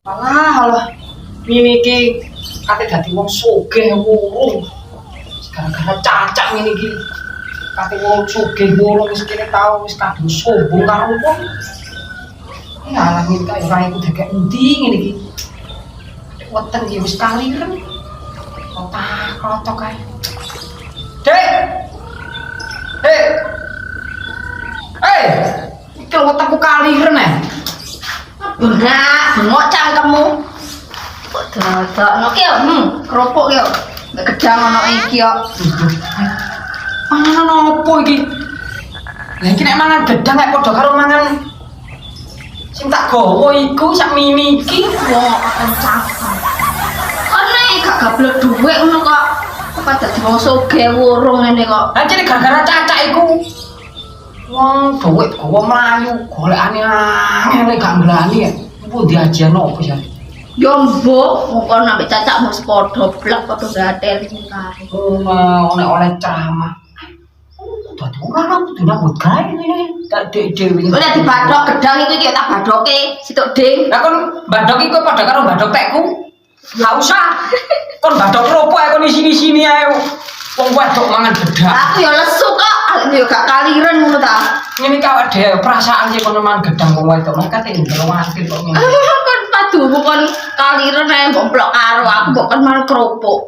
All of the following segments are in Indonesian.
Alah, ini ki kate dadi wong sugih wurung. Gara-gara cacak ngene iki. Kate wong sugih wurung wis kene tau wis kadung sombong karo wong. Ya alah iki kaya ora iku dek endi ngene iki. Weteng iki wis kaliren. Klotok kae. Dek. Dek. Iki wetengku kaliren Enggak, bengok cangkemmu. Kok dadakno ki yo, kerupuk yo. Nek gedang ono iki yo. Mangan opo iki? Lah iki nek mangan gedang nek padha karo mangan sing tak gawa iku sak mini iki Wong akan cangkem. Ana gak gablek dhuwit ngono kok. Kok dadi wong sugih wurung ngene kok. Lah jane gara-gara cacak iku. Wong dhuwit gawa mlayu, golekane angel gak nglani ya. Iku diajarno opo ya? Yo mbok, mongko nambah cacak mesti padha blek padha gatel sing kae. Oleh ceramah. Dadi ora kudu nyambut gawe ngene. Tak dhewe. Ora dibadhok gedang iki tak badhoke situk ding. Lah kon badhok iku padha karo badhok tekku. Enggak usah. Kon badhok ropo ae kon isini-isini ae. Wong wedok mangan gedang. Aku yo lesu kok, aku yo gak kaliren ngono ta. Ngene iki awake dhewe perasaan sih kon mangan gedang wong wedok. Mereka teh ndelowati kok ngene. Kon padumu kon kaliren ae mbok blok karo aku mbok kon mangan kerupuk.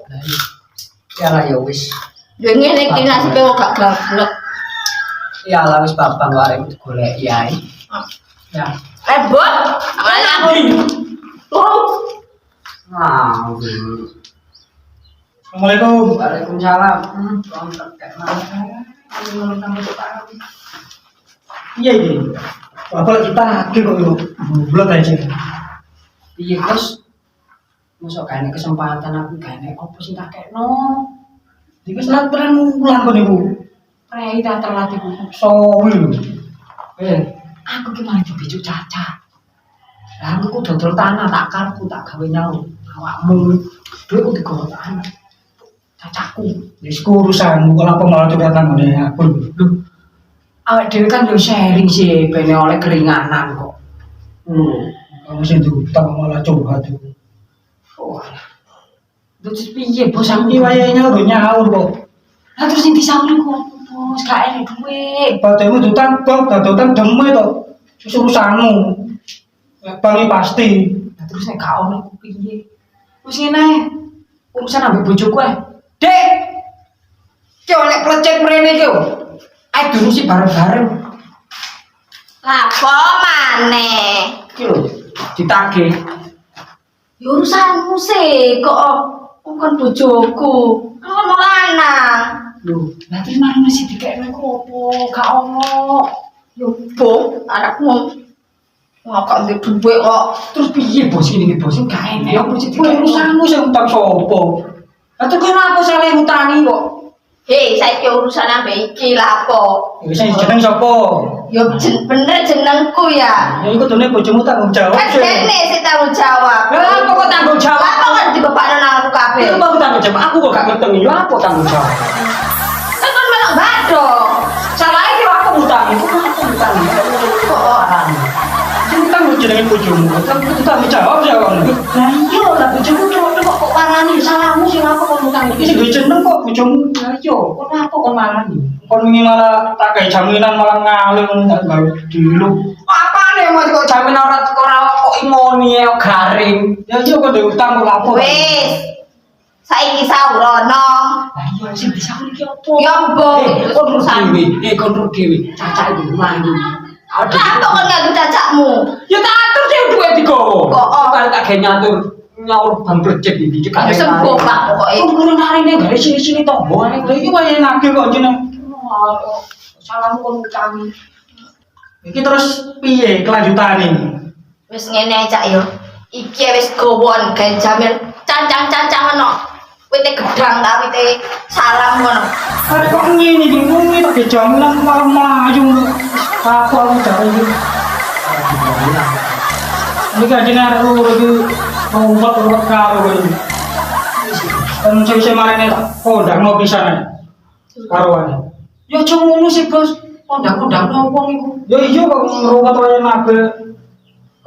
Ya lah ya wis. Yo ngene iki nasibe kok gak gablek. Ya lah wis babang wae golek ae. Ya. Bot, amane aku. Turu. Nah, Assalamualaikum. Waalaikumsalam. Kontak kayak mana? Iya ini. Apa kita akil kok yo. Belum aja. Iya Gus. Masuk kayaknya kesempatan aku kayaknya apa sih tak kekno. Iki salat perang ulang kok niku. Prei tak terlatih ku. Sowi lho. Aku ki malah dibijuk caca. Lah aku ku dodol tanah tak karku tak gawe nyaur. Awakmu duitku digawa tanah. Cacaku. Wis urusanmu kok apa malah curhatan ngene aku lho. Awak dhewe kan yo sharing sih ben oleh keringanan kok. Kamu sing diutang malah curhat tuh. Oh. Terus piye bos Iki wayahe nyaur nyaur kok. Lah terus sing disauri ku opo bos? Gak enek duit. Padahal utang bang, utang deme to. Urusanmu. Bang pasti. Lah terus nek gak ono ku piye? Wis ngene ae. Urusan ambek bojoku ae. Dek. Ki oleh plecet mrene ki. Ae durusi bareng-bareng. Lapo maneh? Ki lho, ditagih. Ya urusanmu sih kok kon bojoku. Kon lanang. Lho, lah terus mari mesti dikekno ku opo? Gak ono. Yo bok, anakmu ngakak ndek dhuwit kok. Terus piye bos ini bos? Gak enek Ya opo sih kuwi dikekno? urusanmu sing utang sopo? Lah terus kenapa salah ngutangi kok? Hei, saiki urusan ambek iki lapo? Wis jeneng sapa? Yo bener jenengku ya. Ya iku dene bojomu tanggung jawab. Kan dene sing tanggung jawab. Lah apa kok tanggung jawab? Apa kan dibebakno nang aku kabeh? Itu mau tanggung jawab. Aku kok gak ngerti. Lah apa tanggung jawab? Kan kon melok badok. Salahnya ki aku ngutangi. Kok aku ngutangi? Kok orang? Sing utang jenenge bojomu. Kan kudu tanggung jawab ya wong. Lah iya lah bojoku kok parani salahmu sing apa kok ngutangi? Iki sing duwe jeneng kok bojomu. Lah iya, kok apa kok marani? Kon wingi malah tak gawe jaminan malah ngalih tak gawe dilu. Apane mas kok jamin ora kok imoni e garing. Ya iya kok duwe utang kok lapo. Wis. Saiki sawrono. Lah iya sing disauri ki opo? Ya mbok, Kon kon dhewe. Cacak iki mlayu. Apa kon gak cacakmu? Ya tak atur sih duwe digo. Kok Karo tak gawe nyaur bang plecet iki gak sembuh Pak pokoke. Kok ngono narine gare sini-sini tombo ae. Lah iki wayahe nagih kok jeneng. Salahmu kon ngutangi. Iki terus piye kelanjutane? Wis ngene ae cak yo. Iki wis gowon gawe jamir cancang-cancang ono. Wite gedang ta wite salam ngono. Are kok ngene iki ngene tak gawe jaminan malah mlayu. Apa aku jare iki? Ini gajine arek loro iki ruwet karo kowe. Kan sing marane tak kondang mau pisan. karuan. Ya aja ngono sih, Bos. Kondang-kondang wong iku. Ya iya kok ngrungokno wae nabe.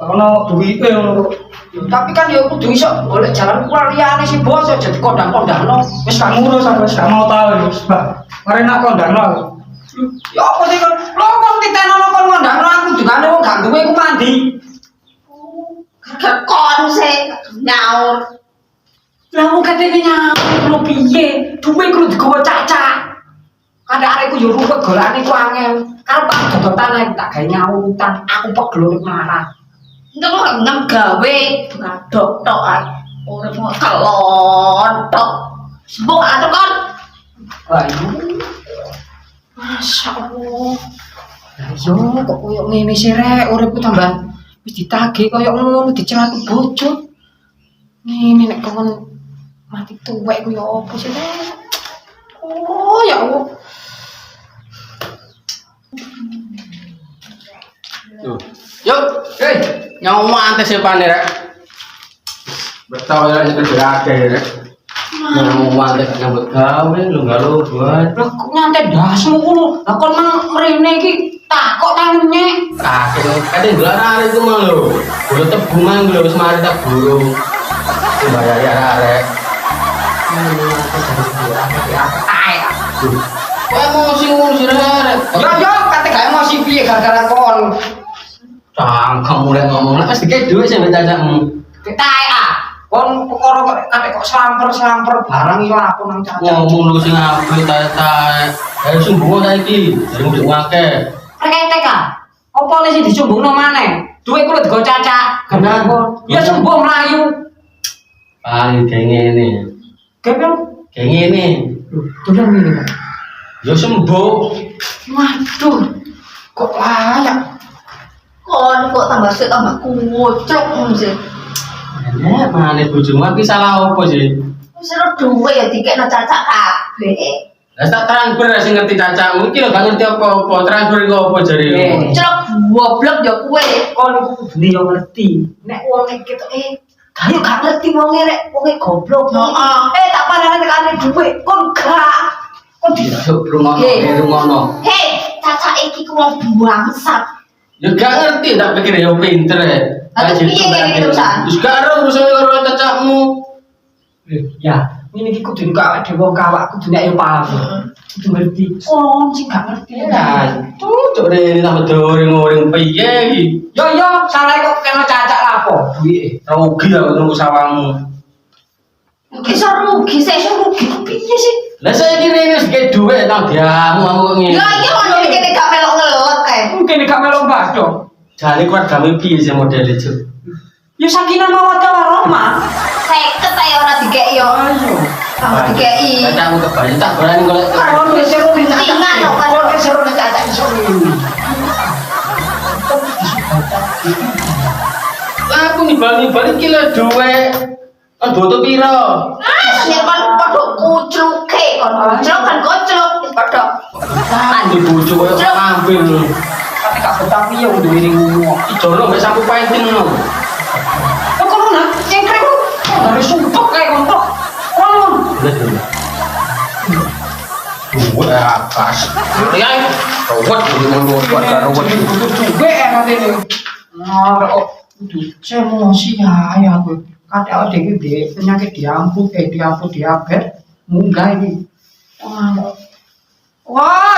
Ono duwite ngono. Tapi kan ya kudu iso golek jalan keluar liyane sih, Bos. Aja dikondang-kondangno. Wis gak ngurus aku wis gak mau tau wis, Pak. Mari nak kondangno aku. Ya apa sih kon? Lho kok ditenono kon ngondangno aku dungane wong gak duwe iku mandi. Gak kon sih nyaur. Lah wong katene nyaur lho piye? Duwe kudu digawa cacak. Kadang arekku yo ruwet golane ku angel. Karo Pak dodot tanah tak gawe nyaurutan. Aku pegel marah. Enggak kok nang gawe ngadok tok ae. Urip mau kelontok. Sebok atur kon. Ayo. Masya Allah. Ayo kok koyo ngene sih rek, uripku tambah wis ditagih koyo ngono dicelaki bojo. Ngene nek kon mati tuwek ku yo opo sih rek? Oh ya Allah. Yuk, nyawa mantes ya pane rek. Betul ya itu berake rek. Nyawa mantes nyambut gawe lu gak lu buat. Lah kok nyantai dasmu ngono. Lah kon mang mrene iki takok tangene. Kakek kadang gelar itu mah lu. Udah tebu mang lu wis mari tak burung. Bayar ya rek. Emosi rek. Yo kate gak emosi piye gara-gara kon. Kamu mulai ngomong lah pasti kayak duit sih cacakmu. Ditae ah. Kon perkara kok samper barang iki aku nang cacak. Ngomong lu sing apik tae-tae. Ayo sumbu saiki, dari mudik wake. Reketek ah. Apa le sing dicumbungno maneh? Duwe kuwi digo cacak. Gendang kon. Ya sembuh mlayu. Paling kayak ngene. Kepeng Kayak ngene. dolan ngene kok. Yo sembuh. Waduh. Kok layak. Kon kok tambah sik tambah kucuk sih. Nek mana bojomu iki salah opo sih? Wis ora duwe ya dikekno cacak kabeh. Lah tak transfer sing ngerti cacakmu iki lho gak ngerti apa-apa. Transfer iku apa jare? Celok goblok ya kowe. Kon iku kudune yo ngerti. Nek wong iki kayu gak ngerti wonge rek, wonge goblok. Heeh. Tak parane tekane dhuwit, kon gak. Kon Masuk rungono. Hei, cacak iki ku wong bangsat. Ya gak ngerti tak pikir ya pinter ya. Tapi piye kayak gitu, San? Wis gak ero urusan karo cacakmu. Ya, ini iki kudu kawak dhewe wong kawak kudu nek yo paham. Kudu ngerti. Kon sing gak ngerti. Ya, cocok rene tambah doring-oring piye iki. Yo, salah kok kena cacak lapo? Duwike. Rugi aku nunggu sawangmu. Iso rugi, iso rugi piye sih? Lah saiki rene wis gak duwe tau diamu aku ngene. Ya iki kon iki gak melok ngelot kae. Mungkin gak melok badhe. Jane keluargamu piye sih model itu? Ya sakinah mawaddah warahmah. 50 ae ora dikeki yo. Ayo. Ora dikeki. Cacakmu kebanyakan tak berani golek. Kon wis seru Tingan kok kan. Kon wis seru cacak iso ngene. Aku nimbal-nimbal iki lho duwe. Kan butuh piro? Senir kon padha kucluke kon. Kucluk kan kucluk wis padha. Kan di bojo koyo ngambil. Tapi gak betah piye wong duwe ning ngono. Ijolo mbek sampo painting ngono. Kok kono nak cengkrek lu. Dari sumpek kayak kontok. Kono. Duwe akas. Ya, ruwet iki ngono buat ruwet. Duwe enak ini. Nah, kudu emosi ya aku. Kadang ada iki penyakit diamput diabetes munggah iki. Wah.